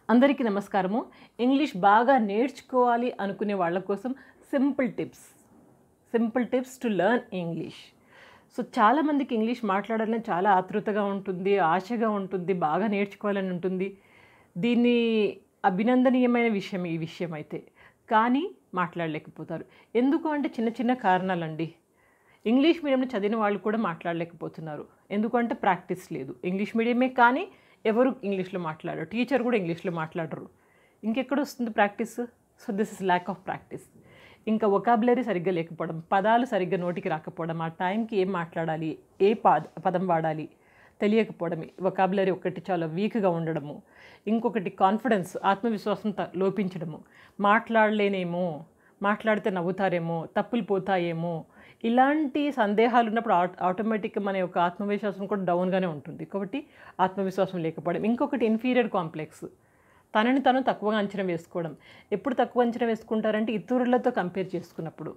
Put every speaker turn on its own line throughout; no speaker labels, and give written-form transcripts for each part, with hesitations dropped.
అందరికీ నమస్కారము. ఇంగ్లీష్ బాగా నేర్చుకోవాలి అనుకునే వాళ్ళ కోసం simple tips to learn English. So చాలామందికి ఇంగ్లీష్ మాట్లాడాలని చాలా ఆతృతగా ఉంటుంది, ఆశగా ఉంటుంది, బాగా నేర్చుకోవాలని ఉంటుంది. దీన్ని అభినందనీయమైన విషయం ఈ విషయం అయితే. కానీ మాట్లాడలేకపోతారు. ఎందుకు అంటే చిన్న చిన్న కారణాలండి. ఇంగ్లీష్ మీడియంలో చదివిన వాళ్ళు కూడా మాట్లాడలేకపోతున్నారు. ఎందుకంటే ప్రాక్టీస్ లేదు. ఇంగ్లీష్ మీడియమే కానీ ఎవరు ఇంగ్లీష్లో మాట్లాడరు. టీచర్ కూడా ఇంగ్లీష్లో మాట్లాడరు. ఇంకెక్కడ వస్తుంది practice? So this is lack of practice. ఇంకా వొకాబులరీ సరిగ్గా లేకపోవడం, పదాలు సరిగ్గా నోటికి రాకపోవడం, ఆ టైంకి ఏం మాట్లాడాలి, ఏ పదం వాడాలి తెలియకపోవడం, వొకాబులరీ ఒకటి చాలా వీక్గా ఉండడము, ఇంకొకటి కాన్ఫిడెన్స్ ఆత్మవిశ్వాసం లోపించడము, మాట్లాడలేనేమో, మాట్లాడితే నవ్వుతారేమో, తప్పులు పోతాయేమో, ఇలాంటి సందేహాలు ఉన్నప్పుడు ఆటోమేటిక్గా మన యొక్క ఆత్మవిశ్వాసం కూడా డౌన్గానే ఉంటుంది. కాబట్టి ఆత్మవిశ్వాసం లేకపోవడం, ఇంకొకటి ఇన్ఫీరియర్ కాంప్లెక్స్, తనని తను తక్కువగా అంచనా వేసుకోవడం. ఎప్పుడు తక్కువ అంచనా వేసుకుంటారంటే ఇతరులతో కంపేర్ చేసుకున్నప్పుడు.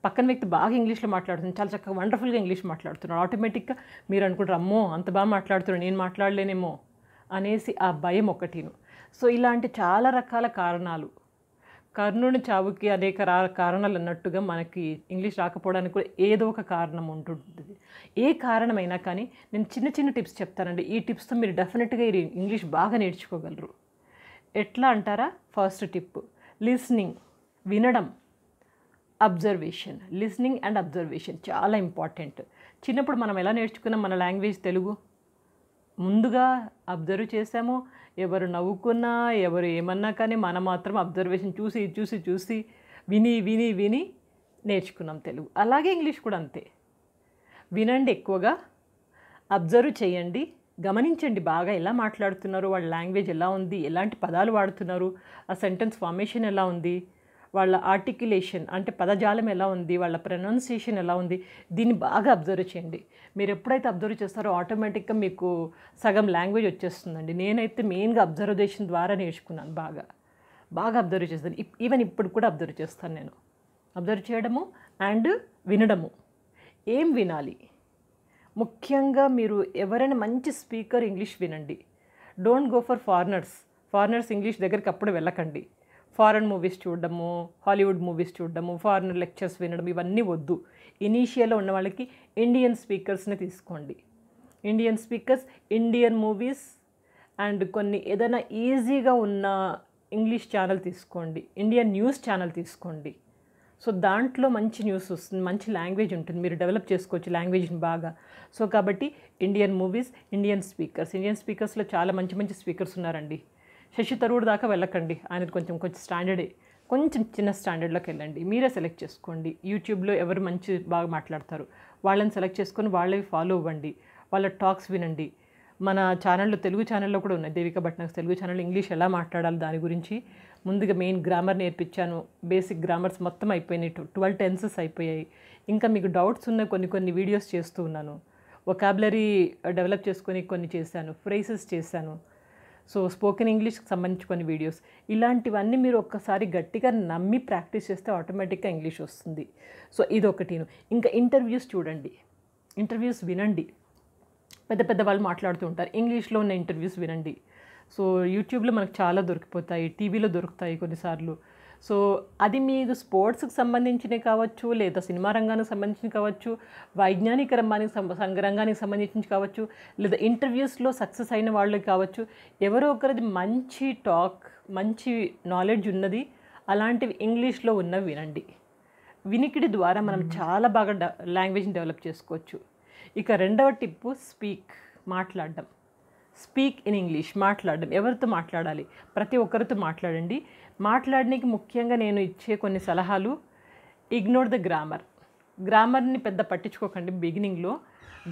పక్కన వ్యక్తి బాగా ఇంగ్లీష్లో మాట్లాడుతుంది, చాలా చక్కగా వండర్ఫుల్గా ఇంగ్లీష్ మాట్లాడుతున్నారు, ఆటోమేటిక్గా మీరు అనుకుంటారు అమ్మో అంత బాగా మాట్లాడుతున్నాడు నేను మాట్లాడలేనేమో అనేసి ఆ భయం ఒకటిను. సో ఇలాంటి చాలా రకాల కారణాలు, కర్ణుని చావుకి అనేక కారణాలు అన్నట్టుగా మనకి ఇంగ్లీష్ రాకపోవడానికి కూడా ఏదో ఒక కారణం ఉంటుంటుంది. ఏ కారణమైనా కానీ నేను చిన్న చిన్న టిప్స్ చెప్తానండి. ఈ టిప్స్తో మీరు డెఫినెట్గా ఇంగ్లీష్ బాగా నేర్చుకోగలరు. ఎట్లా అంటారా? ఫస్ట్ టిప్ లిస్నింగ్, వినడం, అబ్జర్వేషన్. లిస్నింగ్ అండ్ అబ్జర్వేషన్ చాలా ఇంపార్టెంట్. చిన్నప్పుడు మనం ఎలా నేర్చుకున్నాం మన లాంగ్వేజ్ తెలుగు? ముందుగా అబ్జర్వ్ చేసాము. ఎవరు నవ్వుకున్నా ఎవరు ఏమన్నా కానీ మనం మాత్రం అబ్జర్వేషన్ చూసి చూసి చూసి విని విని విని నేర్చుకున్నాం తెలుగు. అలాగే ఇంగ్లీష్ కూడా అంతే. వినండి ఎక్కువగా, అబ్జర్వ్ చేయండి, గమనించండి బాగా ఎలా మాట్లాడుతున్నారు, వాళ్ళ లాంగ్వేజ్ ఎలా ఉంది, ఎలాంటి పదాలు వాడుతున్నారు, ఆ సెంటెన్స్ ఫార్మేషన్ ఎలా ఉంది, వాళ్ళ ఆర్టిక్యులేషన్ అంటే పదజాలం ఎలా ఉంది, వాళ్ళ ప్రొనౌన్సియేషన్ ఎలా ఉంది, దీన్ని బాగా అబ్జర్వ్ చేయండి. మీరు ఎప్పుడైతే అబ్జర్వ్ చేస్తారో ఆటోమేటిక్గా మీకు సగం లాంగ్వేజ్ వచ్చేస్తుందండి. నేనైతే మెయిన్గా అబ్జర్వేషన్ ద్వారా నేర్చుకున్నాను. బాగా అబ్జర్వ్ చేస్తాను. ఈవెన్ ఇప్పుడు కూడా అబ్జర్వ్ చేస్తాను నేను. అబ్జర్వ్ చేయడము అండ్ వినడము. ఏం వినాలి? ముఖ్యంగా మీరు ఎవరైనా మంచి స్పీకర్ ఇంగ్లీష్ వినండి. Don't go for foreigners English దగ్గరికి అప్పుడు వెళ్ళకండి. ఫారెన్ మూవీస్ చూడడము, హాలీవుడ్ మూవీస్ చూడడము, ఫారినర్ లెక్చర్స్ వినడం ఇవన్నీ వద్దు. ఇనీషియల్లో ఉన్న వాళ్ళకి ఇండియన్ స్పీకర్స్ని తీసుకోండి. Indian speakers, Indian movies and కొన్ని ఏదైనా ఈజీగా ఉన్న ఇంగ్లీష్ ఛానల్ తీసుకోండి. ఇండియన్ న్యూస్ ఛానల్ తీసుకోండి. సో దాంట్లో మంచి న్యూస్ వస్తుంది, మంచి లాంగ్వేజ్ ఉంటుంది, మీరు డెవలప్ చేసుకోవచ్చు లాంగ్వేజ్ని బాగా. సో కాబట్టి ఇండియన్ మూవీస్, ఇండియన్ స్పీకర్స్లో చాలా మంచి మంచి స్పీకర్స్ ఉన్నారండి. శశి తరూర్ దాకా వెళ్ళకండి, ఆయన కొంచెం స్టాండర్డే, కొంచెం చిన్న స్టాండర్డ్లోకి వెళ్ళండి. మీరే సెలెక్ట్ చేసుకోండి. యూట్యూబ్లో ఎవరు బాగా మాట్లాడతారు వాళ్ళని సెలెక్ట్ చేసుకొని వాళ్ళవి ఫాలో అవ్వండి, వాళ్ళ టాక్స్ వినండి. మన ఛానల్లో, తెలుగు ఛానల్లో కూడా ఉన్నాయి, దేవిక భట్నాగ్స్ తెలుగు ఛానల్లో ఇంగ్లీష్ ఎలా మాట్లాడాలి దాని గురించి ముందుగా మెయిన్ గ్రామర్ నేర్పించాను. బేసిక్ గ్రామర్స్ మొత్తం అయిపోయినాయి, 12 టెన్సెస్ అయిపోయాయి. ఇంకా మీకు డౌట్స్ ఉన్న కొన్ని వీడియోస్ చేస్తూ ఉన్నాను. వొకాబులరీ డెవలప్ చేసుకొని కొన్ని చేశాను, ఫ్రేసెస్ చేశాను. సో స్పోకెన్ ఇంగ్లీష్కి సంబంధించి కొన్ని వీడియోస్, ఇలాంటివన్నీ మీరు ఒక్కసారి గట్టిగా నమ్మి ప్రాక్టీస్ చేస్తే ఆటోమేటిక్గా ఇంగ్లీష్ వస్తుంది. సో ఇదొకటిను. ఇంకా ఇంటర్వ్యూస్ చూడండి, ఇంటర్వ్యూస్ వినండి. పెద్ద వాళ్ళు మాట్లాడుతూ ఉంటారు, ఇంగ్లీష్లో ఉన్న ఇంటర్వ్యూస్ వినండి. సో యూట్యూబ్లో మనకు చాలా దొరికిపోతాయి, టీవీలో దొరుకుతాయి కొన్నిసార్లు. సో అది మీకు స్పోర్ట్స్కి సంబంధించినవి కావచ్చు, లేదా సినిమా రంగానికి సంబంధించి కావచ్చు, వైజ్ఞానిక రంగానికి సంబంధించి కావచ్చు, లేదా ఇంటర్వ్యూస్లో సక్సెస్ అయిన వాళ్ళకి కావచ్చు. ఎవరో ఒకరిది మంచి టాక్, మంచి నాలెడ్జ్ ఉన్నది, అలాంటివి ఇంగ్లీష్లో ఉన్నవి వినండి. వినికిడి ద్వారా మనం చాలా బాగా లాంగ్వేజ్ని డెవలప్ చేసుకోవచ్చు. ఇక రెండవ టిప్పు మాట్లాడడం. స్పీక్ ఇన్ ఇంగ్లీష్, మాట్లాడడం. ఎవరితో మాట్లాడాలి? ప్రతి ఒక్కరితో మాట్లాడండి. మాట్లాడడానికి ముఖ్యంగా నేను ఇచ్చే కొన్ని సలహాలు: ఇగ్నోర్ ద గ్రామర్ని పెద్ద పట్టించుకోకండి. బిగినింగ్లో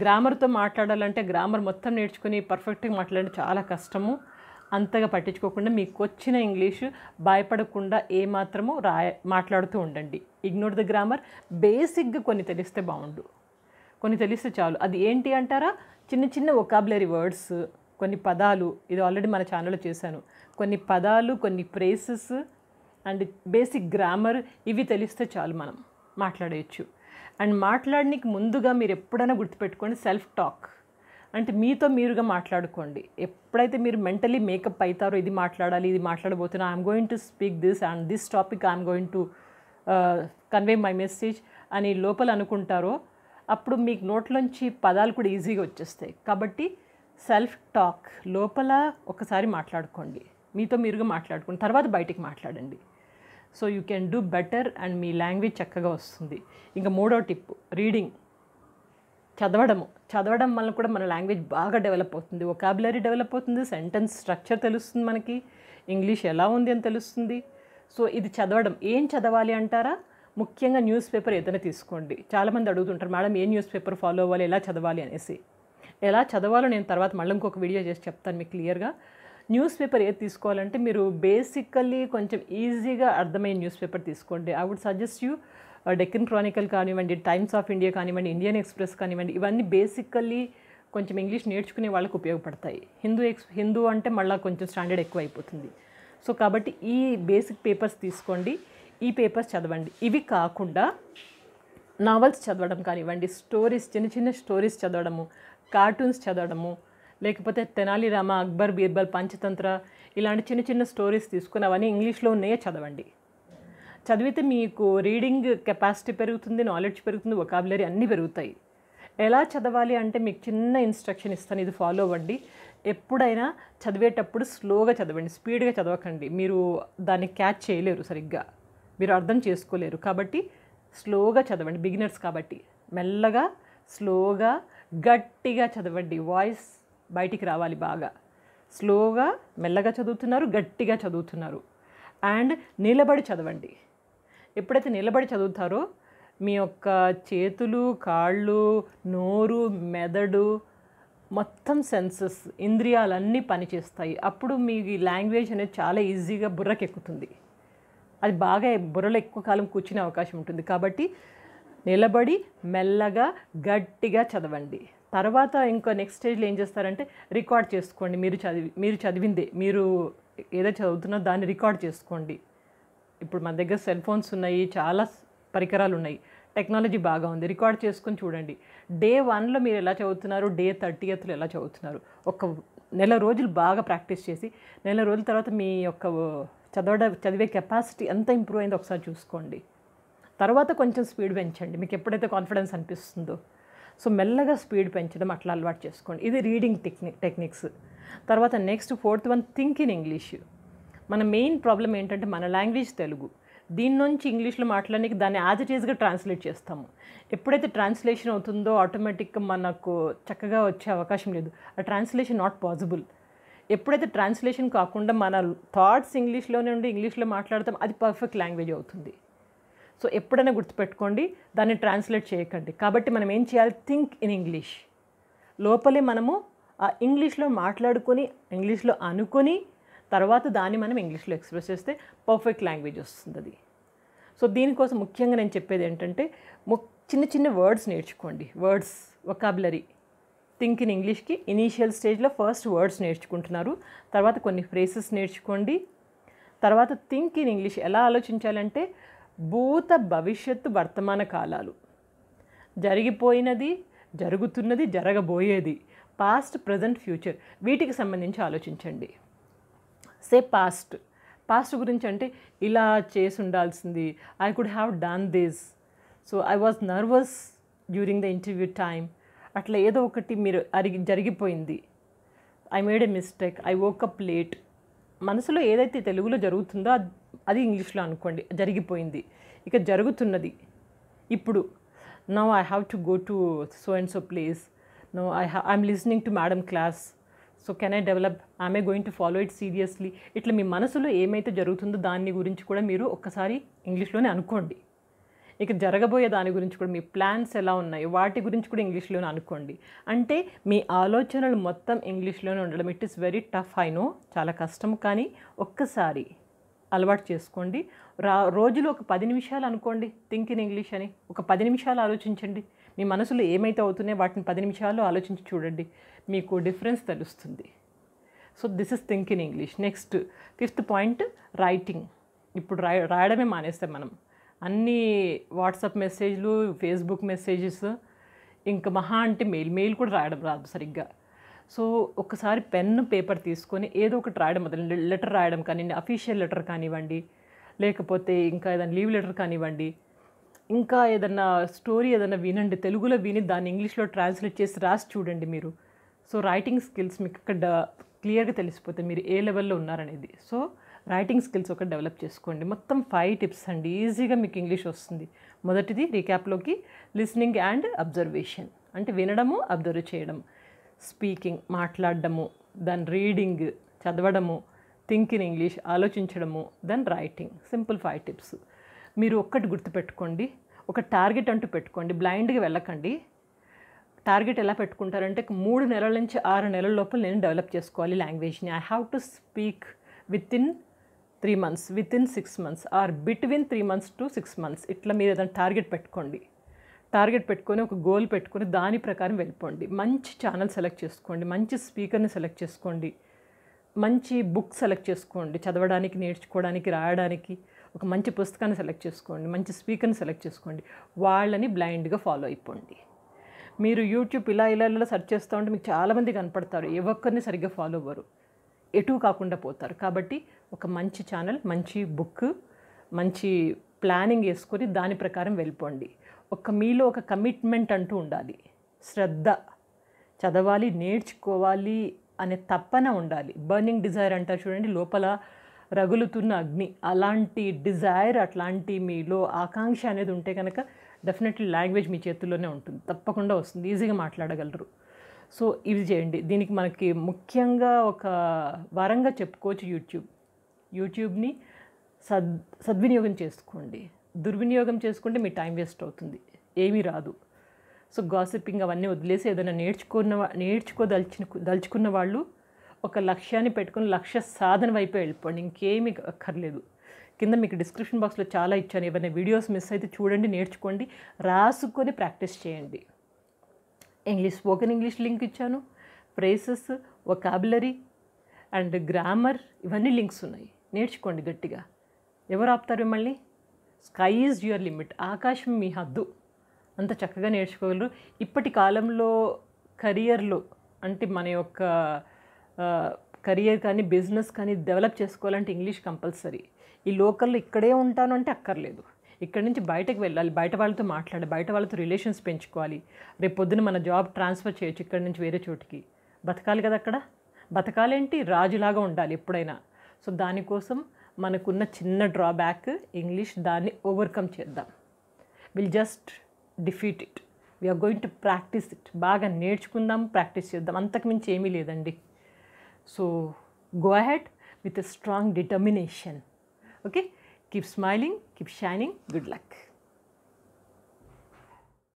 గ్రామర్తో మాట్లాడాలంటే గ్రామర్ మొత్తం నేర్చుకుని పర్ఫెక్ట్గా మాట్లాడండి, చాలా కష్టము. అంతగా పట్టించుకోకుండా మీకు వచ్చిన ఇంగ్లీషు భయపడకుండా ఏమాత్రము మాట్లాడుతూ ఉండండి. Ignore the grammar. బేసిక్గా కొన్ని తెలిస్తే బాగుండు, కొన్ని తెలిస్తే చాలు. అది ఏంటి అంటారా? చిన్న వొకాబులరీ వర్డ్స్, కొన్ని పదాలు, ఇది ఆల్రెడీ మన ఛానల్లో చేశాను. కొన్ని పదాలు, కొన్ని ఫ్రేసెస్ అండ్ బేసిక్ గ్రామర్, ఇవి తెలిస్తే చాలు మనం మాట్లాడేయచ్చు. అండ్ మాట్లాడడానికి ముందుగా మీరు ఎప్పుడైనా గుర్తుపెట్టుకోండి, సెల్ఫ్ టాక్. అంటే మీతో మీరుగా మాట్లాడుకోండి. ఎప్పుడైతే మీరు మెంటలీ మేకప్ అవుతారో ఇది మాట్లాడాలి, ఇది మాట్లాడబోతున్నా, I'm going to speak this and this topic I'm going to convey my message అని లోపల అనుకుంటారో అప్పుడు మీకు నోట్లోంచి పదాలు కూడా ఈజీగా వచ్చేస్తాయి. కాబట్టి సెల్ఫ్ టాక్ లోపల ఒకసారి మాట్లాడుకోండి, మీతో మీరుగా మాట్లాడుకోండి, తర్వాత బయటికి మాట్లాడండి. So you can do better and me language చక్కగా వస్తుంది. ఇంకా 3వ టిప్ రీడింగ్, చదవడం వల్ల కూడా మన లాంగ్వేజ్ బాగా డెవలప్ అవుతుంది. వొకాబులరీ డెవలప్ అవుతుంది, సెంటెన్స్ స్ట్రక్చర్ తెలుస్తుంది, మనకి ఇంగ్లీష్ ఎలా ఉంది అని తెలుస్తుంది. సో ఇది చదవడం. ఏం చదవాలి అంటారా? ముఖ్యంగా న్యూస్ పేపర్ ఏదైనా తీసుకోండి. చాలామంది అడుగుతుంటారు, మేడం ఏ న్యూస్ పేపర్ ఫాలో అవ్వాలి, ఎలా చదవాలి అనేసి. ఎలా చదవాలో నేను తర్వాత మళ్ళీ ఇంకొక వీడియో చేసి చెప్తాను మీకు క్లియర్గా. న్యూస్ పేపర్ ఏది తీసుకోవాలంటే మీరు బేసికల్లీ కొంచెం ఈజీగా అర్థమయ్యే న్యూస్ పేపర్ తీసుకోండి. I would suggest you Deccan Chronicle కానివ్వండి, టైమ్స్ ఆఫ్ ఇండియా కానివ్వండి, ఇండియన్ ఎక్స్ప్రెస్ కానివ్వండి. ఇవన్నీ బేసికల్లీ కొంచెం ఇంగ్లీష్ నేర్చుకునే వాళ్ళకి ఉపయోగపడతాయి. హిందూ అంటే మళ్ళీ కొంచెం స్టాండర్డ్ ఎక్కువ అయిపోతుంది. సో కాబట్టి ఈ బేసిక్ పేపర్స్ తీసుకోండి, ఈ పేపర్స్ చదవండి. ఇవి కాకుండా నావల్స్ చదవడం కానివ్వండి, స్టోరీస్, చిన్న చిన్న స్టోరీస్ చదవడము, కార్టూన్స్ చదవడము, లేకపోతే తెనాలి రామ, అక్బర్, బీర్బల్, పంచతంత్ర ఇలాంటి చిన్న చిన్న స్టోరీస్ తీసుకుని అవన్నీ ఇంగ్లీష్లో ఉన్నాయే చదవండి. చదివితే మీకు రీడింగ్ కెపాసిటీ పెరుగుతుంది, నాలెడ్జ్ పెరుగుతుంది, వొకాబులరీ అన్నీ పెరుగుతాయి. ఎలా చదవాలి అంటే మీకు చిన్న ఇన్స్ట్రక్షన్ ఇస్తాను, ఇది ఫాలో అవ్వండి. ఎప్పుడైనా చదివేటప్పుడు స్లోగా చదవండి, స్పీడ్గా చదవకండి. మీరు దాన్ని క్యాచ్ చేయలేరు, సరిగ్గా మీరు అర్థం చేసుకోలేరు. కాబట్టి స్లోగా చదవండి, బిగినర్స్ కాబట్టి. మెల్లగా, స్లోగా, గట్టిగా చదవండి. వాయిస్ బయటికి రావాలి బాగా. స్లోగా, మెల్లగా చదువుతున్నారు, గట్టిగా చదువుతున్నారు. అండ్ నిలబడి చదవండి. ఎప్పుడైతే నిలబడి చదువుతారో మీ యొక్క చేతులు, కాళ్ళు, నోరు, మెదడు, మొత్తం సెన్సెస్, ఇంద్రియాలన్నీ పనిచేస్తాయి. అప్పుడు మీ లాంగ్వేజ్ అనేది చాలా ఈజీగా బుర్రకెక్కుతుంది. అది బాగా బుర్రలో ఎక్కువ కాలం కూర్చునే అవకాశం ఉంటుంది. కాబట్టి నిలబడి మెల్లగా గట్టిగా చదవండి. తర్వాత ఇంకో నెక్స్ట్ స్టేజ్లో ఏం చేస్తారంటే రికార్డ్ చేసుకోండి. మీరు చదివిందే, మీరు ఏదో చదువుతున్నారో దాన్ని రికార్డ్ చేసుకోండి. ఇప్పుడు మన దగ్గర సెల్ ఫోన్స్ ఉన్నాయి, చాలా పరికరాలు ఉన్నాయి, టెక్నాలజీ బాగా ఉంది. రికార్డ్ చేసుకొని చూడండి. డే 1లో మీరు ఎలా చదువుతున్నారు, డే 30th ఎలా చదువుతున్నారు. ఒక నెల రోజులు బాగా ప్రాక్టీస్ చేసి నెల రోజుల తర్వాత మీ యొక్క చదివే కెపాసిటీ ఎంత ఇంప్రూవ్ అయిందో ఒకసారి చూసుకోండి. తర్వాత కొంచెం స్పీడ్ పెంచండి మీకు ఎప్పుడైతే కాన్ఫిడెన్స్ అనిపిస్తుందో. సో మెల్లగా స్పీడ్ పెంచడం అట్లా అలవాటు చేసుకోండి. ఇది రీడింగ్ టెక్నిక్స్. తర్వాత next 4th one, think in English. మన మెయిన్ ప్రాబ్లం ఏంటంటే మన లాంగ్వేజ్ తెలుగు, దీని నుంచి ఇంగ్లీష్లో మాట్లాడడానికి దాన్ని యాజ్ ఇట్ ఈజ్గా ట్రాన్స్లేట్ చేస్తాము. ఎప్పుడైతే ట్రాన్స్లేషన్ అవుతుందో ఆటోమేటిక్గా మనకు చక్కగా వచ్చే అవకాశం లేదు. ఆ ట్రాన్స్లేషన్ నాట్ పాసిబుల్. ఎప్పుడైతే ట్రాన్స్లేషన్ కాకుండా మన థాట్స్ ఇంగ్లీష్లోనే ఉండి ఇంగ్లీష్లో మాట్లాడతాం, అది పర్ఫెక్ట్ లాంగ్వేజ్ అవుతుంది. సో ఎప్పుడైనా గుర్తుపెట్టుకోండి, దాన్ని ట్రాన్స్లేట్ చేయకండి. కాబట్టి మనం ఏం చేయాలి, థింక్ ఇన్ ఇంగ్లీష్. లోపలే మనము ఆ ఇంగ్లీష్లో మాట్లాడుకొని, ఇంగ్లీష్లో అనుకొని, తర్వాత దాన్ని మనం ఇంగ్లీష్లో ఎక్స్ప్రెస్ చేస్తే పర్ఫెక్ట్ లాంగ్వేజ్ వస్తుంది అది. సో దీనికోసం ముఖ్యంగా నేను చెప్పేది ఏంటంటే చిన్న చిన్న వర్డ్స్ నేర్చుకోండి. Words, vocabulary. థింక్ ఇన్ ఇంగ్లీష్కి ఇనీషియల్ స్టేజ్లో ఫస్ట్ వర్డ్స్ నేర్చుకుంటున్నారు, తర్వాత కొన్ని ఫ్రేసెస్ నేర్చుకోండి. తర్వాత థింక్ ఇన్ ఇంగ్లీష్ ఎలా ఆలోచించాలంటే భూత, భవిష్యత్తు, వర్తమాన కాలాలు, జరిగిపోయినది, జరుగుతున్నది, జరగబోయేది, పాస్ట్, ప్రజెంట్, ఫ్యూచర్, వీటికి సంబంధించి ఆలోచించండి. సే పాస్ట్ గురించి అంటే ఇలా చేసి ఉండాల్సింది, I could have done this, so I was nervous during the interview time, అట్లా ఏదో ఒకటి మీరు జరిగిపోయింది. I made a mistake, I woke up late. మనసులో ఏదైతే తెలుగులో జరుగుతుందో అది ఇంగ్లీష్లో అనుకోండి, జరిగిపోయింది. ఇక జరుగుతున్నది ఇప్పుడు, now I have to go to so and so place, now I'm listening to madam class, so can I develop, I'm a going to follow it seriously. ఇట్లా మీ మనసులో ఏమైతే జరుగుతుందో దాని గురించి కూడా మీరు ఒక్కసారి ఇంగ్లీష్లోనే అనుకోండి. ఇక జరగబోయే దాని గురించి కూడా మీ ప్లాన్స్ ఎలా ఉన్నాయి వాటి గురించి కూడా ఇంగ్లీష్లోనే అనుకోండి. అంటే మీ ఆలోచనలు మొత్తం ఇంగ్లీష్లోనే ఉండడం. It is very tough, I know, చాలా కష్టం, కానీ ఒక్కసారి అలవాటు చేసుకోండి. రోజులో ఒక 10 నిమిషాలు అనుకోండి థింక్ ఇన్ ఇంగ్లీష్ అని. ఒక 10 నిమిషాలు ఆలోచించండి. మీ మనసులో ఏమైతే అవుతున్నాయో వాటిని 10 నిమిషాలు ఆలోచించి చూడండి, మీకు డిఫరెన్స్ తెలుస్తుంది. So this is think in English. Next 5th point, writing. ఇప్పుడు రాయడమే మానేస్తాం మనం. అన్నీ వాట్సాప్ మెసేజ్లు, ఫేస్బుక్ మెసేజెస్, ఇంకా మహా అంటే మెయిల్ కూడా రాయడం రాదు సరిగ్గా. సో ఒకసారి పెన్ను పేపర్ తీసుకొని ఏదో ఒకటి రాయడం మొదలు, లెటర్ రాయడం కానివ్వండి, అఫీషియల్ లెటర్ కానివ్వండి, లేకపోతే ఇంకా ఏదైనా లీవ్ లెటర్ కానివ్వండి, ఇంకా ఏదన్నా స్టోరీ ఏదైనా వినండి, తెలుగులో విని దాన్ని ఇంగ్లీష్లో ట్రాన్స్లేట్ చేసి రాసి చూడండి మీరు. సో రైటింగ్ స్కిల్స్ మీకు ఇక్కడ క్లియర్గా తెలిసిపోతే మీరు ఏ లెవెల్లో ఉన్నారనేది. సో రైటింగ్ స్కిల్స్ ఒకటి డెవలప్ చేసుకోండి. మొత్తం 5 టిప్స్ అండి, ఈజీగా మీకు ఇంగ్లీష్ వస్తుంది. మొదటిది రీక్యాప్లోకి లిసనింగ్ అండ్ అబ్జర్వేషన్, అంటే వినడము, అబ్జర్వ్ చేయడం. స్పీకింగ్ మాట్లాడడము, దెన్ రీడింగ్ చదవడము, థింక్ ఇన్ ఇంగ్లీష్ ఆలోచించడము, దెన్ రైటింగ్. Simple 5 tips. మీరు ఒక్కటి గుర్తుపెట్టుకోండి, ఒక టార్గెట్ అంటూ పెట్టుకోండి, బ్లైండ్గా వెళ్ళకండి. టార్గెట్ ఎలా పెట్టుకుంటారంటే 3 నెలల నుంచి 6 నెలల లోపల నేను డెవలప్ చేసుకోవాలి లాంగ్వేజ్ని. I have to speak with in 3 months, with in 6 months, or between 3 months to 6 months. ఇట్లా మీరు ఏదైనా టార్గెట్ పెట్టుకోండి. టార్గెట్ పెట్టుకొని ఒక గోల్ పెట్టుకొని దాని ప్రకారం వెళ్ళిపోండి. మంచి ఛానల్ సెలెక్ట్ చేసుకోండి, మంచి స్పీకర్ని సెలెక్ట్ చేసుకోండి, మంచి బుక్ సెలెక్ట్ చేసుకోండి, చదవడానికి, నేర్చుకోవడానికి, రాయడానికి ఒక మంచి పుస్తకాన్ని సెలెక్ట్ చేసుకోండి, మంచి స్పీకర్ని సెలెక్ట్ చేసుకోండి. వాళ్ళని బ్లైండ్గా ఫాలో అయిపోండి. మీరు యూట్యూబ్ ఇలా సెర్చ్ చేస్తూ ఉంటే మీకు చాలామంది కనపడతారు, ఏ ఒక్కరిని సరిగ్గా ఫాలో అవ్వరు, ఎటు కాకుండా పోతారు. కాబట్టి ఒక మంచి ఛానల్, మంచి బుక్, మంచి ప్లానింగ్ వేసుకొని దాని ప్రకారం వెళ్ళిపోండి. మీలో ఒక కమిట్మెంట్ అంటూ ఉండాలి, శ్రద్ధ, చదవాలి, నేర్చుకోవాలి అనే తప్పన ఉండాలి. బర్నింగ్ డిజైర్ అంటారు చూడండి, లోపల రగులుతున్న అగ్ని, అలాంటి డిజైర్, అట్లాంటి మీలో ఆకాంక్ష అనేది ఉంటే కనుక డెఫినెట్లీ లాంగ్వేజ్ మీ చేతుల్లోనే ఉంటుంది, తప్పకుండా వస్తుంది, ఈజీగా మాట్లాడగలరు. సో ఇవి చేయండి. దీనికి మనకి ముఖ్యంగా ఒక వరంగా చెప్పుకోవచ్చు యూట్యూబ్ని సద్వినియోగం చేసుకోండి. దుర్వినియోగం చేసుకుంటే మీ టైం వేస్ట్ అవుతుంది, ఏమీ రాదు. సో గాసిపింగ్ అవన్నీ వదిలేసి ఏదైనా దలుచుకున్న వాళ్ళు ఒక లక్ష్యాన్ని పెట్టుకుని లక్ష్య సాధన వైపు వెళ్ళిపోండి, ఇంకేమీ అక్కర్లేదు. కింద మీకు డిస్క్రిప్షన్ బాక్స్లో చాలా ఇచ్చాను, ఏమైనా వీడియోస్ మిస్ అయితే చూడండి, నేర్చుకోండి, రాసుకొని ప్రాక్టీస్ చేయండి. స్పోకెన్ ఇంగ్లీష్ లింక్ ఇచ్చాను, ఫ్రేసెస్, వొకాబులరీ అండ్ గ్రామర్ ఇవన్నీ లింక్స్ ఉన్నాయి, నేర్చుకోండి గట్టిగా. ఎవరు ఆపుతారు మిమ్మల్ని? స్కై ఈజ్ యువర్ లిమిట్, ఆకాశం మీ హద్దు, అంత చక్కగా నేర్చుకోగలరు. ఇప్పటి కాలంలో కెరియర్లో అంటే మన యొక్క కెరియర్ కానీ బిజినెస్ కానీ డెవలప్ చేసుకోవాలంటే ఇంగ్లీష్ కంపల్సరీ. ఈ లోకల్లో ఇక్కడే ఉంటాను అంటే అక్కర్లేదు, ఇక్కడి నుంచి బయటకు వెళ్ళాలి, బయట వాళ్ళతో మాట్లాడాలి, బయట వాళ్ళతో రిలేషన్స్ పెంచుకోవాలి. రేపు పొద్దున మన జాబ్ ట్రాన్స్ఫర్ చేయొచ్చు ఇక్కడి నుంచి వేరే చోటికి, బతకాలి కదా అక్కడ. బతకాలేంటి, రాజులాగా ఉండాలి ఎప్పుడైనా. సో దానికోసం మనకున్న చిన్న డ్రాబ్యాక్ ఇంగ్లీష్, దాన్ని ఓవర్కమ్ చేద్దాం. Will just defeat it, we're going to practice it. బాగా నేర్చుకుందాం, ప్రాక్టీస్ చేద్దాం, అంతకుమించి ఏమీ లేదండి. So go ahead with a strong determination. Okay, keep smiling, keep shining, good luck.